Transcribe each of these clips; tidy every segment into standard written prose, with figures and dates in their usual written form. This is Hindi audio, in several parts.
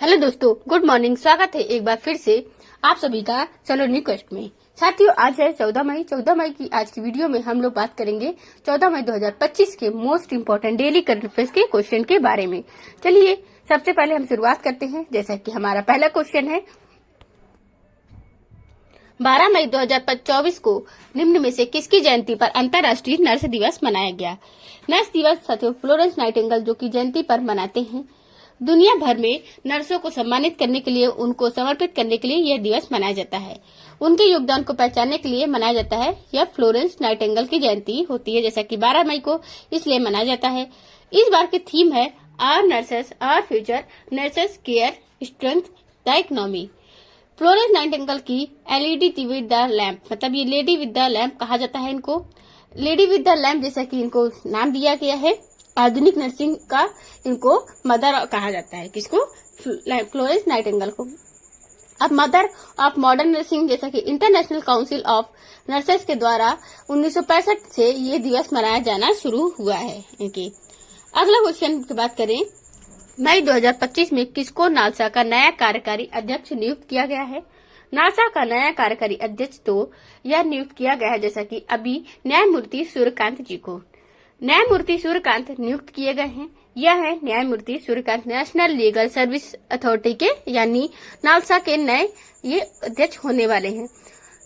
हेलो दोस्तों, गुड मॉर्निंग। स्वागत है एक बार फिर से आप सभी का चलो रिक्वेस्ट में। साथियों, आज है 14 मई। 14 मई की आज की वीडियो में हम लोग बात करेंगे 14 मई 2025 के most important daily current affairs के क्वेश्चन के बारे में। चलिए सबसे पहले हम शुरुआत करते हैं। जैसा कि हमारा पहला क्वेश्चन है, 12 मई 2024 को निम्न में से किसकी जयंती पर अंतर्राष्ट्रीय नर्स दिवस मनाया गया? नर्स दिवस साथियों फ्लोरेंस नाइटिंगेल जो की जयंती पर मनाते हैं। दुनिया भर में नर्सों को सम्मानित करने के लिए, उनको समर्पित करने के लिए यह दिवस मनाया जाता है। उनके योगदान को पहचानने के लिए मनाया जाता है। यह फ्लोरेंस नाइटिंगेल की जयंती होती है, जैसा कि 12 मई को इसलिए मनाया जाता है। इस बार की थीम है our nurses our future, nurses care strength the economy. Florence Nightingale की लेडी विद द लैम्प, मतलब ये लेडी विद द लैम्प कहा जाता है इनको। लेडी विद द लैम्प जैसा कि इनको नाम दिया गया है। आधुनिक नर्सिंग का इनको मदर कहा जाता है। किसको? फ्लोरेंस नाइटिंगेल को। अब मदर ऑफ मॉडर्न नर्सिंग जैसा कि इंटरनेशनल काउंसिल ऑफ नर्सेस के द्वारा 1965 से ये दिवस मनाया जाना शुरू हुआ है इनकी। अगला क्वेश्चन की बात करें, मई 2025 में किसको नालसा का नया कार्यकारी अध्यक्ष नियुक्त किया गया है? नालसा का नया कार्यकारी अध्यक्ष तो यह नियुक्त किया गया है जैसा कि अभी न्यायमूर्ति सूर्यकांत जी को। न्यायमूर्ति सूर्यकांत नियुक्त किए गए हैं। यह है न्यायमूर्ति Suryakant national legal service authority के यानी नालसा के नए ये अध्यक्ष होने वाले हैं।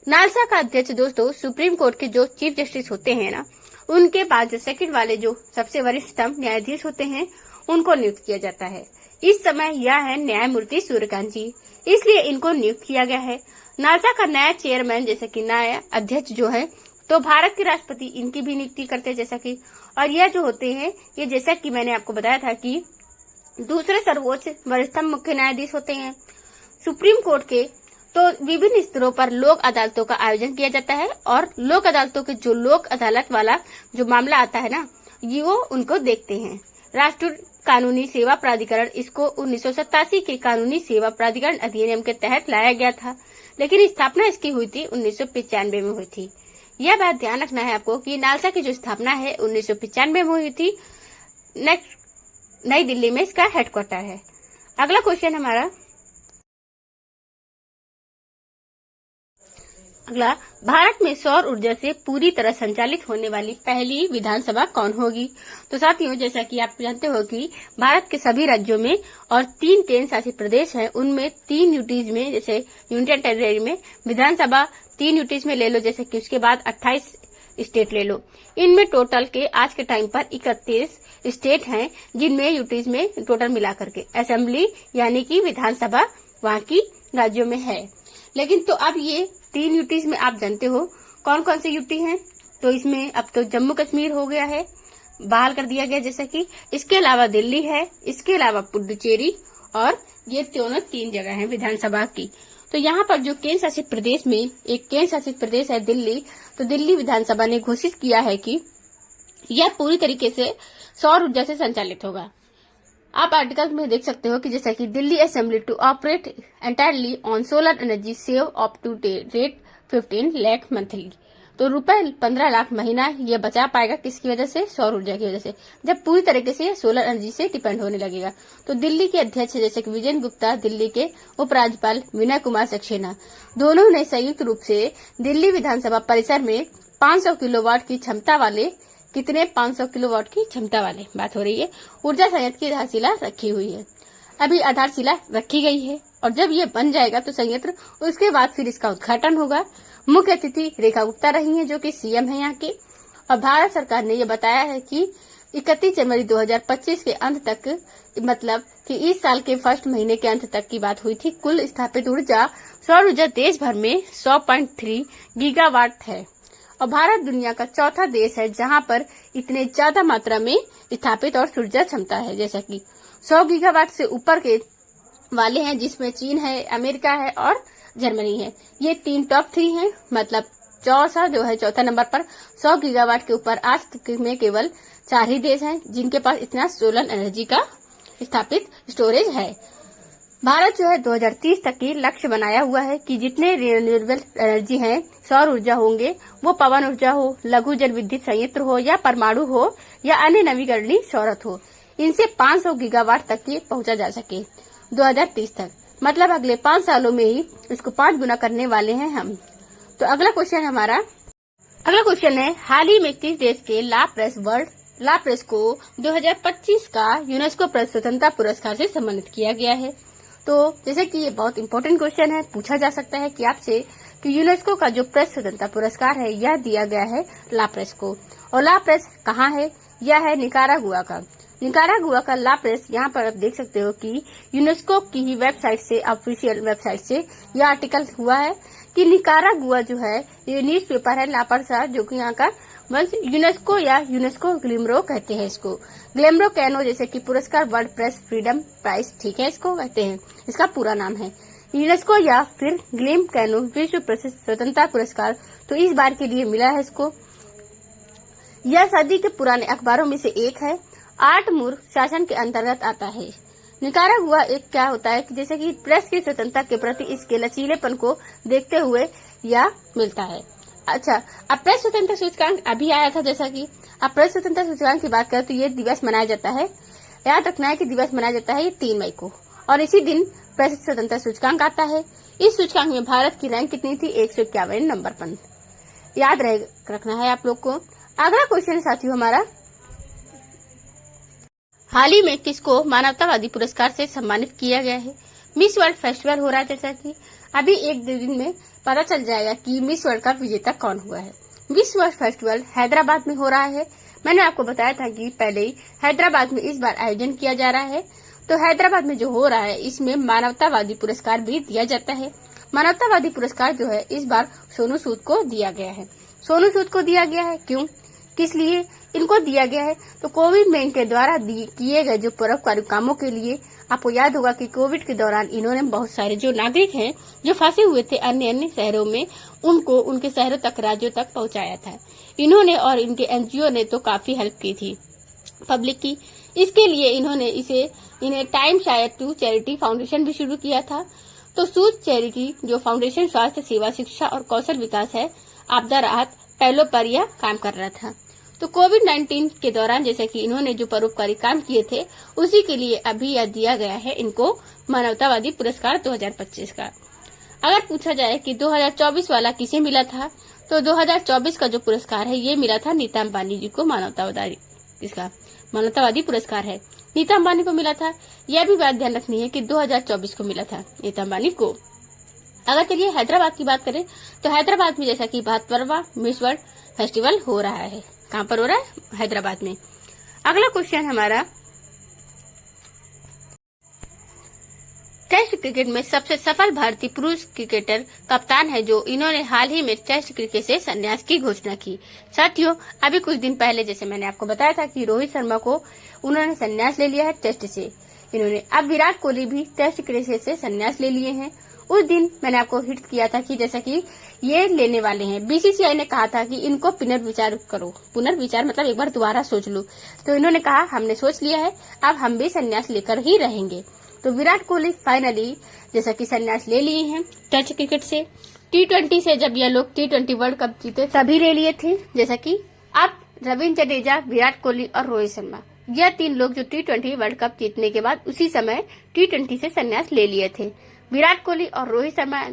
नालसा का अध्यक्ष दोस्तों सुप्रीम कोर्ट के जो चीफ जस्टिस होते हैं ना, उनके बाद जो सेकंड वाले जो सबसे वरिष्ठतम न्यायाधीश होते हैं उनको नियुक्त किया जाता है। इस समय यह है न्यायमूर्ति सूर्यकांत जी, इसलिए इनको नियुक्त किया गया है। नालसा का नया चेयरमैन जैसे कि नया अध्यक्ष जो है तो भारत के राष्ट्रपति इनकी भी नियुक्ति करते हैं जैसा कि, और यह जो होते हैं ये जैसा कि मैंने आपको बताया था कि दूसरे सर्वोच्च वरिष्ठतम मुख्य न्यायाधीश होते हैं। सुप्रीम कोर्ट के तो विभिन्न स्तरों पर लोक अदालतों का आयोजन किया जाता है और लोक अदालतों के जो लोक अदालत वाला जो मामला आता है ना, ये वो उनको देखते हैं। राष्ट्रीय कानूनी सेवा प्राधिकरण, इसको 1987 के कानूनी सेवा प्राधिकरण अधिनियम के तहत लाया गया था, लेकिन स्थापना इसकी हुई थी 1995 में हुई थी। यह बात ध्यान रखना है आपको कि नालसा की जो स्थापना है 1995 में हुई थी। नई दिल्ली में इसका हेडक्वार्टर है। अगला क्वेश्चन हमारा अगला, भारत में सौर ऊर्जा से पूरी तरह संचालित होने वाली पहली विधानसभा कौन होगी? तो साथियों, जैसा कि आप जानते हो कि भारत के सभी राज्यों में और 3 केंद्र शासित प्रदेश हैं, उनमें 3 यूटीज में, जैसे यूनियन टेरिटरी में विधानसभा 3 यूटीज में ले लो, जैसे कि उसके बाद 28 स्टेट ले लो। इनमें टोटल के आज के टाइम पर 31 स्टेट हैं, जिनमें यूटीज में टोटल मिलाकर के असेंबली यानी कि विधानसभा वहाँ की राज्यों में है। लेकिन तो अब ये 3 यूटीज में आप जानते हो कौन कौन से यूटी हैं? तो इसमें अब तो जम्मू कश्मीर हो गया है, बहाल कर दिया गया जैसा कि, इसके अलावा दिल्ली है, इसके अलावा पुडुचेरी, और ये दोनों 3 जगह हैं विधानसभा की। तो यहाँ पर जो केंद्र शासित प्रदेश में एक केंद्र शासित प्रदेश है दिल्ली, तो दिल्ली विधानसभा ने घोषित किया है कि यह पूरी तरीके से सौर ऊर्जा से संचालित होगा। आप आर्टिकल में देख सकते हो कि जैसा कि Delhi assembly to operate entirely on solar energy save up to rate 15 lakh monthly. तो रुपए 15 लाख महीना ये बचा पाएगा किसकी वजह से? सौर ऊर्जा की वजह से, जब पूरी तरीके से सोलर एनर्जी से डिपेंड होने लगेगा। तो दिल्ली के अध्यक्ष जैसे कि विजय गुप्ता, दिल्ली के उपराज्यपाल विनय कुमार सक्सेना, दोनों ने संयुक्त रूप से दिल्ली विधानसभा परिसर में 500 किलोवाट की क्षमता वाले, कितने 500 किलोवाट की क्षमता वाले बात हो रही है, ऊर्जा संयंत्र की आधारशिला रखी हुई है। अभी आधारशिला रखी गई है और जब ये बन जाएगा तो संयंत्र, उसके बाद फिर इसका उद्घाटन होगा। मुख्य अतिथि रेखा गुप्ता रही हैं जो कि सीएम है यहाँ की, और भारत सरकार ने ये बताया है कि 31 जनवरी 2025 के अंत तक, मतलब कि इस साल के फर्स्ट महीने के अंत तक की बात हुई थी, कुल स्थापित ऊर्जा सौर ऊर्जा देश भर में 100.3 गीगावाट है। और भारत दुनिया का चौथा देश है जहां पर इतने ज्यादा मात्रा में स्थापित और ऊर्जा क्षमता है, जैसा कि 100 गीगावाट से ऊपर के वाले हैं, जिसमें चीन है, अमेरिका है और जर्मनी है। ये 3 टॉप 3 हैं, मतलब चौथा जो है चौथा नंबर पर 100 गीगावाट के ऊपर आज में केवल 4 ही देश हैं जिनके पास इतना सोलर एनर्जी का स्थापित स्टोरेज है। भारत जो है 2030 तक की लक्ष्य बनाया हुआ है कि जितने रिन्यूएबल एनर्जी हैं, सौर ऊर्जा होंगे, वो पवन ऊर्जा हो, लघु जल विद्युत संयंत्र हो, या परमाणु हो, या अन्य नवीकरणीय स्रोत हो, इनसे 500 गीगावाट तक की पहुंचा जा सके। 2030 तक, मतलब अगले 5 सालों में ही इसको 5 गुना करने वाले हैं हम। तो अगला क्वेश्चन है, हाल ही में किस देश के ला प्रेस को 2025 का यूनेस्को प्रेस स्वतंत्रता पुरस्कार से सम्मानित किया गया है। तो जैसे कि ये बहुत इंपॉर्टेंट क्वेश्चन है, पूछा जा सकता है कि आपसे कि यूनेस्को का जो प्रेस स्वतंत्रता पुरस्कार है यह दिया गया है ला प्रेस को, और ला प्रेस कहाँ है? यह है निकारागुआ का ला प्रेस। यहाँ पर आप देख सकते हो कि यूनेस्को की ही वेबसाइट से, ऑफिशियल वेबसाइट से यह आर्टिकल हुआ है कि निकारागुआ जो है ये न्यूज पेपर है ला प्रेस, जो कि यहाँ का यूनेस्को या यूनेस्को ग्लिमरो कहते हैं इसको। ग्लिमरो कैनो जैसे कि पुरस्कार वर्ल्ड प्रेस फ्रीडम प्राइज, ठीक है, इसको कहते हैं, इसका पूरा नाम है यूनेस्को या फिर ग्लिम कैनो विश्व प्रेस स्वतंत्रता पुरस्कार। तो इस बार के लिए मिला है इसको। यह सदी के पुराने अखबारों में से एक है, 8 मूर शासन के अंतर्गत आता है। निकारागुआ एक क्या होता है कि जैसे कि प्रेस की स्वतंत्रता के प्रति इसके लचीलेपन को देखते हुए यह मिलता है। अच्छा, अब प्रेस स्वतंत्रता सूचकांक अभी आया था, जैसा कि अब प्रेस स्वतंत्रता सूचकांक की बात करें तो ये दिवस मनाया जाता है, याद रखना है कि दिवस मनाया जाता है ये 3 मई को, और इसी दिन प्रेस स्वतंत्रता सूचकांक आता है। इस सूचकांक में भारत की रैंक कितनी थी? 151 नंबर पर, याद रखना है आप लोग को। अगला क्वेश्चन साथियों हमारा, हाल ही में किसको मानवतावादी पुरस्कार से सम्मानित किया गया है? मिस वर्ल्ड फेस्टिवल हो रहा है, जैसा कि अभी 1 दिन में पता चल जाएगा कि मिस वर्ल्ड का विजेता कौन हुआ है। मिस वर्ल्ड फेस्टिवल हैदराबाद में हो रहा है। मैंने आपको बताया था कि पहले ही हैदराबाद में इस बार आयोजन किया जा रहा है। तो हैदराबाद में जो हो रहा है इसमें मानवतावादी पुरस्कार भी दिया जाता है। मानवतावादी पुरस्कार जो है इस बार सोनू सूद को दिया गया है। सोनू सूद को दिया गया है, क्यों, किस लिए इनको दिया गया है? तो कोविड-19 के द्वारा किए गए जो परोपकारी कामों के लिए, आपको याद होगा कि कोविड के दौरान इन्होंने बहुत सारे जो नागरिक हैं जो फंसे हुए थे अन्य शहरों में, उनको उनके शहरों तक, राज्यों तक पहुंचाया था इन्होंने, और इनके एनजीओ ने तो काफी हेल्प की थी पब्लिक की। इसके लिए इन्हें टाइम शायद टू चैरिटी फाउंडेशन भी शुरू किया था। तो सूद चैरिटी जो फाउंडेशन स्वास्थ्य सेवा, शिक्षा और कौशल विकास है, आपदा राहत पहलों पर यह काम कर रहा था। तो कोविड-19 के दौरान जैसे कि इन्होंने जो परोपकारी काम किए थे उसी के लिए अभी यह दिया गया है इनको मानवतावादी पुरस्कार 2025 का। अगर पूछा जाए कि 2024 वाला किसे मिला था, तो 2024 का जो पुरस्कार है ये मिला था नीता अंबानी जी को। मानवतावादी पुरस्कार है, नीता अंबानी को मिला था। यह भी बात ध्यान रखनी है कि 2024 को मिला था नीता अंबानी को। अगर चलिए हैदराबाद की बात करें तो हैदराबाद में जैसा कि 72वां मिस वर्ल्ड फेस्टिवल हो रहा है। कहाँ पर हो रहा है? हैदराबाद में। अगला क्वेश्चन हमारा, टेस्ट क्रिकेट में सबसे सफल भारतीय पुरुष क्रिकेटर कप्तान है जो इन्होंने हाल ही में टेस्ट क्रिकेट से संन्यास की घोषणा की। साथियों, अभी कुछ दिन पहले जैसे मैंने आपको बताया था कि रोहित शर्मा को उन्होंने संन्यास ले लिया है टेस्ट से। इन्होंने अब विराट कोहली भी टेस्ट क्रिकेट से संन्यास ले लिए हैं। उस दिन मैंने आपको हिट किया था कि जैसा कि ये लेने वाले हैं, बीसीसीआई ने कहा था कि इनको पुनर्विचार करो। पुनर्विचार मतलब एक बार दोबारा सोच लो। तो इन्होंने कहा हमने सोच लिया है, अब हम भी संन्यास लेकर ही रहेंगे। तो विराट कोहली फाइनली जैसा कि संन्यास ले लिए हैं टेस्ट क्रिकेट से। T20 से जब यह लोग T20 वर्ल्ड कप जीते तभी ले लिए थे। जैसा कि अब रविंद्र जडेजा, विराट कोहली और रोहित शर्मा, यह 3 लोग जो T20 वर्ल्ड कप जीतने के बाद उसी समय T20 से संन्यास ले लिए थे। विराट कोहली और रोहित शर्मा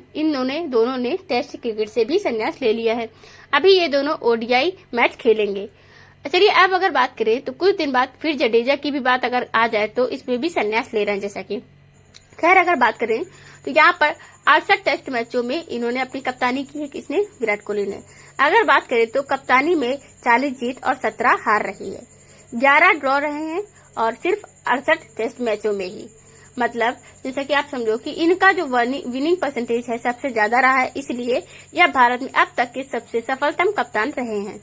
दोनों ने टेस्ट क्रिकेट से भी संन्यास ले लिया है। अभी ये दोनों ओडीआई मैच खेलेंगे। चलिए अब अगर बात करें तो कुछ दिन बाद फिर जडेजा की भी बात अगर आ जाए तो इसमें भी संन्यास ले रहे हैं। जैसा कि खैर अगर बात करें तो यहाँ पर 68 टेस्ट मैचों में इन्होंने अपनी कप्तानी की है। किसने? विराट कोहली ने। अगर बात करें तो कप्तानी में 40 जीत और 17 हार रही है, 11 ड्रॉ रहे हैं और सिर्फ 68 टेस्ट मैचों में ही। मतलब जैसा कि आप समझो कि इनका जो विनिंग परसेंटेज है सबसे ज्यादा रहा है, इसलिए यह भारत में अब तक के सबसे सफलतम कप्तान रहे हैं।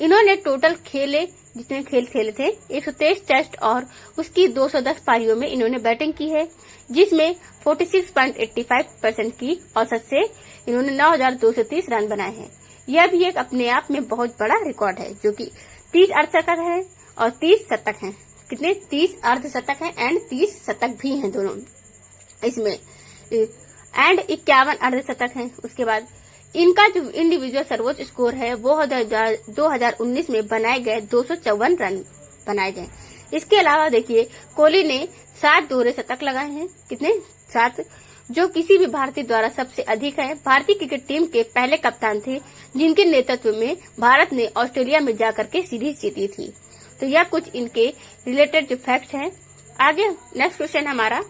इन्होंने टोटल जितने खेल खेले थे 123 टेस्ट और उसकी 210 पारियों में इन्होंने बैटिंग की है, जिसमें 46.85% की औसत से इन्होंने 9,230 रन बनाए हैं। यह भी एक अपने आप में बहुत बड़ा रिकॉर्ड है, जो कि 30 अर्धशतक है और 30 शतक हैं। कितने? 30 अर्धशतक हैं एंड 30 शतक भी हैं दोनों इसमें, एंड 51 अर्धशतक हैं। उसके बाद इनका जो इंडिविजुअल सर्वोच्च स्कोर है वो 2019 में बनाए गए 254 रन बनाए गए। इसके अलावा देखिए कोहली ने 7 दोहरे शतक लगाए हैं। कितने? 7, जो किसी भी भारतीय द्वारा सबसे अधिक है। भारतीय क्रिकेट टीम के पहले कप्तान थे जिनके नेतृत्व में भारत ने ऑस्ट्रेलिया में जाकर के सीरीज जीती थी। तो यह कुछ इनके रिलेटेड जो फैक्ट्स हैं। आगे नेक्स्ट क्वेश्चन हमारा,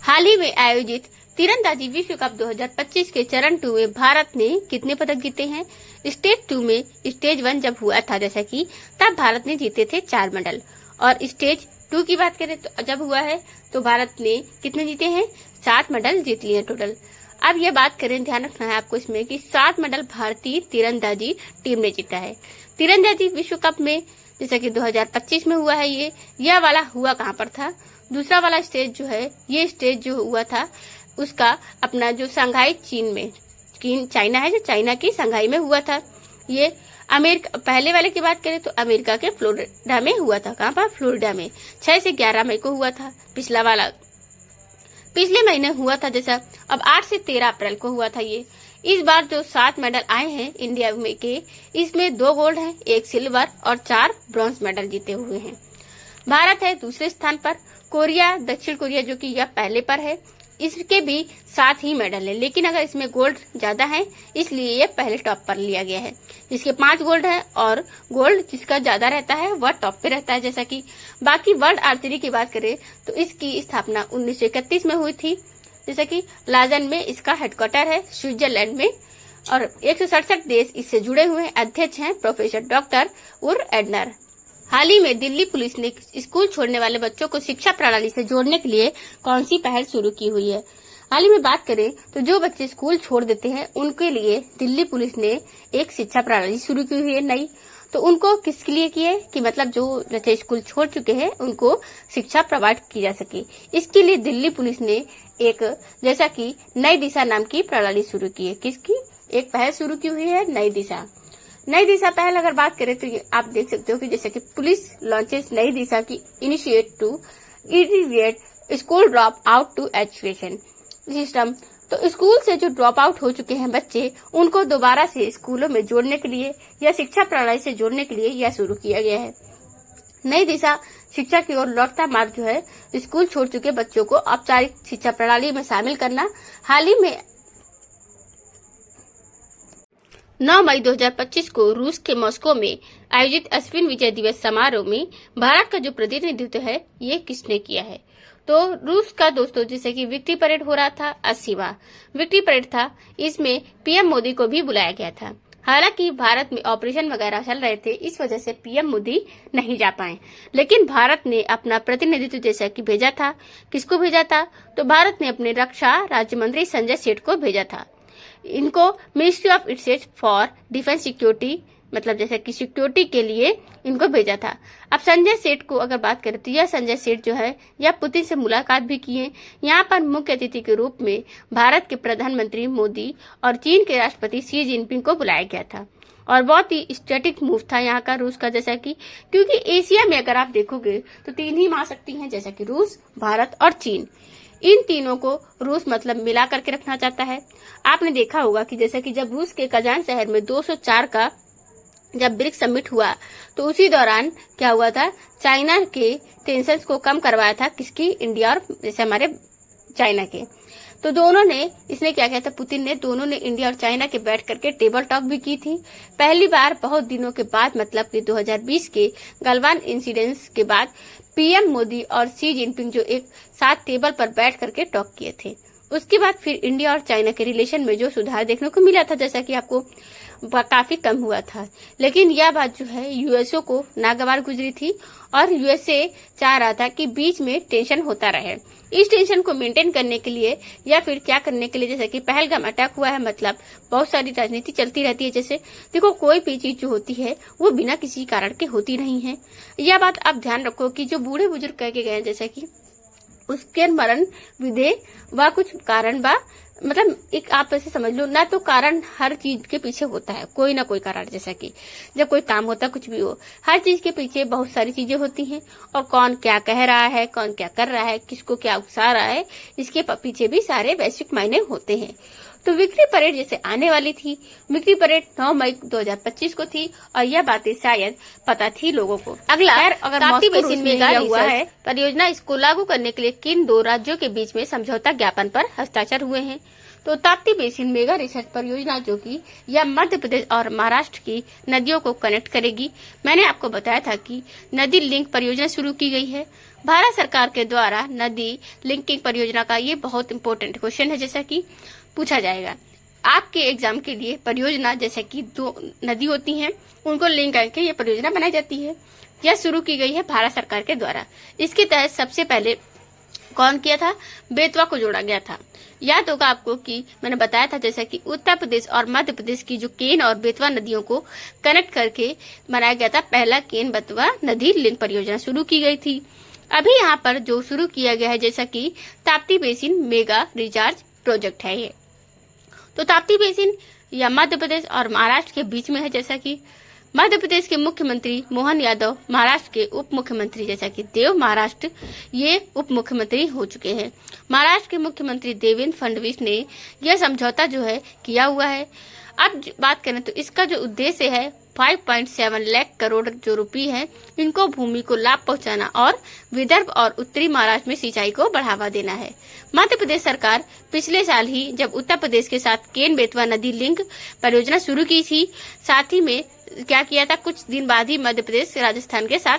हाल ही में आयोजित तीरंदाजी विश्व कप 2025 के चरण 2 में भारत ने कितने पदक जीते हैं? स्टेज 2 में स्टेज 1 जब हुआ था जैसा कि तब भारत ने जीते थे 4 मेडल, और स्टेज 2 की बात करें तो जब हुआ है तो भारत ने कितने जीते हैं? 7 मेडल जीत लिए टोटल। अब यह बात करें, ध्यान रखना है आपको इसमें कि 7 मेडल भारतीय तीरंदाजी टीम ने जीता है। तीरंदाजी विश्व कप में जैसा कि 2025 में हुआ है यह वाला हुआ कहाँ पर था? दूसरा वाला स्टेज जो है, ये स्टेज जो हुआ था उसका अपना जो शंघाई चीन में, चाइना है जो चाइना की शंघाई में हुआ था। ये अमेरिका, पहले वाले की बात करें तो अमेरिका के फ्लोरिडा में हुआ था। कहाँ पर? फ्लोरिडा में। 6 से 11 मई को हुआ था। पिछला वाला पिछले महीने हुआ था जैसा। अब 8 से 13 अप्रैल को हुआ था ये। इस बार जो 7 मेडल आए हैं इंडिया में के, इसमें 2 गोल्ड हैं, 1 सिल्वर और 4 ब्रॉन्ज मेडल जीते हुए हैं। भारत है दूसरे स्थान पर। कोरिया, दक्षिण कोरिया जो कि यह पहले पर है, इसके भी 7 ही मेडल है, लेकिन अगर इसमें गोल्ड ज्यादा है इसलिए ये पहले टॉप पर लिया गया है। जिसके 5 गोल्ड है, और गोल्ड जिसका ज्यादा रहता है वह टॉप पे रहता है। जैसा कि बाकी वर्ल्ड आर्चरी की बात करें तो इसकी स्थापना 1931 में हुई थी। जैसा कि लाजन में इसका हेडक्वार्टर है, स्विट्जरलैंड में, और 167 देश इससे जुड़े हुए हैं। अध्यक्ष हैं प्रोफेसर डॉक्टर उर एडनर। हाल ही में दिल्ली पुलिस ने स्कूल छोड़ने वाले बच्चों को शिक्षा प्रणाली से जोड़ने के लिए कौन सी पहल शुरू की हुई है? हाल ही में बात करें तो जो बच्चे स्कूल छोड़ देते हैं उनके लिए दिल्ली पुलिस ने एक शिक्षा प्रणाली शुरू की हुई है नई। तो उनको किसके लिए की है कि मतलब जो बच्चे स्कूल छोड़ चुके हैं उनको शिक्षा प्रोवाइड की जा सके। इसके लिए दिल्ली पुलिस ने एक जैसा कि नई दिशा नाम की प्रणाली शुरू की है। किसकी? एक पहल शुरू की हुई है, नई दिशा। नई दिशा पहल अगर बात करें तो आप देख सकते हो कि जैसे कि पुलिस लॉन्चेस नई दिशा की इनिशिएट टू इरिवेट school drop out to education system. तो स्कूल से जो ड्रॉप आउट हो चुके हैं बच्चे, उनको दोबारा से स्कूलों में जोड़ने के लिए या शिक्षा प्रणाली से जोड़ने के लिए यह शुरू किया गया है। नई दिशा शिक्षा की ओर लौटता मार्ग जो है, स्कूल छोड़ चुके बच्चों को औपचारिक शिक्षा प्रणाली में शामिल करना। हाल ही में 9 मई 2025 को रूस के मॉस्को में आयोजित अश्विन विजय दिवस समारोह में भारत का जो प्रतिनिधित्व है ये किसने किया है? तो रूस का दोस्तों जैसे कि विक्ट्री परेड हो रहा था, 80वां विक्ट्री परेड था। इसमें पीएम मोदी को भी बुलाया गया था। हालांकि भारत में ऑपरेशन वगैरह चल रहे थे, इस वजह से पीएम मोदी नहीं जा पाए, लेकिन भारत ने अपना प्रतिनिधित्व जैसा कि भेजा था। किसको भेजा था? तो भारत ने अपने रक्षा राज्य मंत्री संजय सेठ को भेजा था। इनको ministry of state for defence security, मतलब जैसे कि सिक्योरिटी के लिए इनको भेजा था। अब संजय सेठ को अगर बात करें तो यह संजय सेठ जो है यह पुतिन से मुलाकात भी किए। यहाँ पर मुख्य अतिथि के रूप में भारत के प्रधानमंत्री मोदी और चीन के राष्ट्रपति शी जिनपिंग को बुलाया गया था। और बहुत ही स्ट्रेटेजिक मूव था यहाँ का रूस का, जैसा कि क्योंकि एशिया में अगर आप देखोगे तो 3 ही महाशक्ति हैं, जैसा कि रूस, भारत और चीन। इन तीनों को रूस मतलब मिला करके रखना चाहता है। आपने देखा होगा कि जैसे कि जब रूस के कजान शहर में 204 का जब ब्रिक्स समिट हुआ तो उसी दौरान क्या हुआ था, चाइना के टेंशन को कम करवाया था। किसकी? इंडिया और जैसे हमारे चाइना के। तो दोनों ने, इसने क्या किया था, पुतिन ने, दोनों ने इंडिया और चाइना के बैठ करके टेबल टॉक भी की थी। पहली बार बहुत दिनों के बाद, मतलब कि 2020 के गलवान इंसिडेंस के बाद पीएम मोदी और शी जिनपिंग जो एक साथ टेबल पर बैठ करके टॉक किए थे। उसके बाद फिर इंडिया और चाइना के रिलेशन में जो सुधार देखने को मिला था, जैसा कि आपको काफी कम हुआ था, लेकिन यह बात जो है यूएसओ को नागवार गुजरी थी और यूएसए चाह रहा था कि बीच में टेंशन होता रहे। इस टेंशन को मेंटेन करने के लिए या फिर क्या करने के लिए, जैसे कि पहलगाम अटैक हुआ है, मतलब बहुत सारी राजनीति चलती रहती है। जैसे देखो, कोई भी चीज जो होती है वो बिना किसी कारण के होती नहीं है। यह बात आप ध्यान रखो कि जो बूढ़े बुजुर्ग कह के गए, जैसा कि उसके मरण विधेय व कुछ कारण बा, मतलब एक आप ऐसे समझ लो ना, तो कारण हर चीज के पीछे होता है, कोई ना कोई कारण। जैसा कि जब कोई काम होता है, कुछ भी हो, हर चीज के पीछे बहुत सारी चीजें होती हैं, और कौन क्या कह रहा है, कौन क्या कर रहा है, किसको क्या उकसा रहा है, इसके पीछे भी सारे वैश्विक मायने होते हैं। तो विक्ट्री परेड जैसे आने वाली थी। विक्ट्री परेड 9 मई 2025 को थी और यह बातें शायद पता थी लोगों को। अगला, अगर ताप्ती बेसिन मेगा हुआ है परियोजना, इसको लागू करने के लिए किन 2 राज्यों के बीच में समझौता ज्ञापन पर हस्ताक्षर हुए हैं? तो ताप्ती बेसिन मेगा रिसर्च परियोजना जो कि यह मध्य प्रदेश और महाराष्ट्र की नदियों को कनेक्ट करेगी। मैंने आपको बताया था कि नदी लिंक परियोजना शुरू की गई है भारत सरकार के द्वारा। नदी लिंकिंग परियोजना का ये बहुत इंपॉर्टेंट क्वेश्चन है, जैसा कि पूछा जाएगा आपके एग्जाम के लिए। परियोजना जैसे कि 2 नदी होती हैं, उनको लिंक करके ये परियोजना बनाई जाती है। यह शुरू की गई है भारत सरकार के द्वारा। इसके तहत सबसे पहले कौन किया था? बेतवा को जोड़ा गया था। याद होगा आपको कि मैंने बताया था जैसा कि उत्तर प्रदेश और मध्य प्रदेश की जो केन और बेतवा नदियों को कनेक्ट करके बनाया गया था पहला केन बेतवा नदी लिंक परियोजना शुरू की गई थी। अभी यहाँ पर जो शुरू किया गया है जैसा कि Tapti basin mega recharge project है ये। तो ताप्ती बेसिन या मध्य प्रदेश और महाराष्ट्र के बीच में है, जैसा कि मध्य प्रदेश के मुख्यमंत्री मोहन यादव, महाराष्ट्र के उप मुख्यमंत्री जैसा कि देव महाराष्ट्र ये उप मुख्यमंत्री हो चुके हैं। महाराष्ट्र के मुख्यमंत्री देवेंद्र फडणवीस ने यह समझौता जो है किया हुआ है। अब बात करें तो इसका जो उद्देश्य है 5.7 लाख करोड़ जो रुपये है, इनको भूमि को लाभ पहुंचाना और विदर्भ और उत्तरी महाराष्ट्र में सिंचाई को बढ़ावा देना है। मध्य प्रदेश सरकार पिछले साल ही जब उत्तर प्रदेश के साथ केन बेतवा नदी लिंक परियोजना शुरू की थी, साथ ही में क्या किया था, कुछ दिन बाद ही मध्य प्रदेश राजस्थान के साथ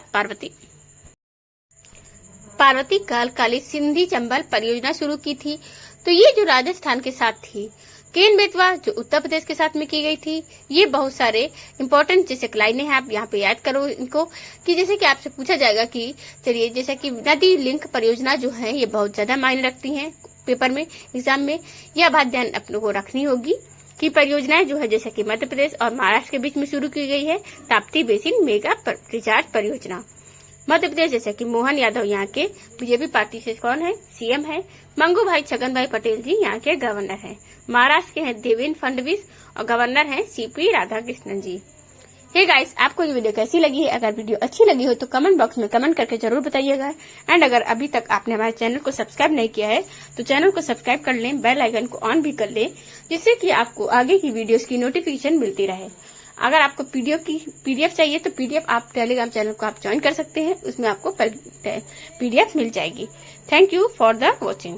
पार्वती काल सिंधी चंबल परियोजना शुरू की थी। तो ये जो राजस्थान के साथ थी, केन बेतवा जो उत्तर प्रदेश के साथ में की गई थी। ये बहुत सारे इंपॉर्टेंट जैसे लाइनें हैं, आप यहाँ पे याद करो इनको, कि जैसे कि आपसे पूछा जाएगा कि चलिए जैसे कि नदी लिंक परियोजना जो है ये बहुत ज्यादा मायने रखती हैं पेपर में, एग्जाम में। यह बात ध्यान अपने को रखनी होगी कि परियोजनाएं जो है जैसे कि मध्य प्रदेश और महाराष्ट्र के बीच में शुरू की गई है ताप्ती बेसिन मेगा रिचार्ज परियोजना। मध्य प्रदेश जैसे कि मोहन यादव यहाँ के बीजेपी पार्टी से कौन है? सीएम है। मंगू भाई छगन भाई पटेल जी यहाँ के गवर्नर हैं। महाराष्ट्र के हैं देवेंद्र फडणवीस और गवर्नर हैं सीपी राधाकृष्णन जी। हे गाइस, आपको ये वीडियो कैसी लगी है? अगर वीडियो अच्छी लगी हो तो कमेंट बॉक्स में कमेंट करके जरूर बताइएगा। एंड अगर अभी तक आपने हमारे चैनल को सब्सक्राइब नहीं किया है तो चैनल को सब्सक्राइब कर लें, बेल आइकन को ऑन भी कर लें, जिससे कि आपको आगे की वीडियोस की नोटिफिकेशन मिलती रहे। अगर आपको पीडीएफ चाहिए तो पीडीएफ आप टेलीग्राम चैनल को आप ज्वाइन कर सकते हैं, उसमें आपको पीडीएफ मिल जाएगी। Thank you for the watching.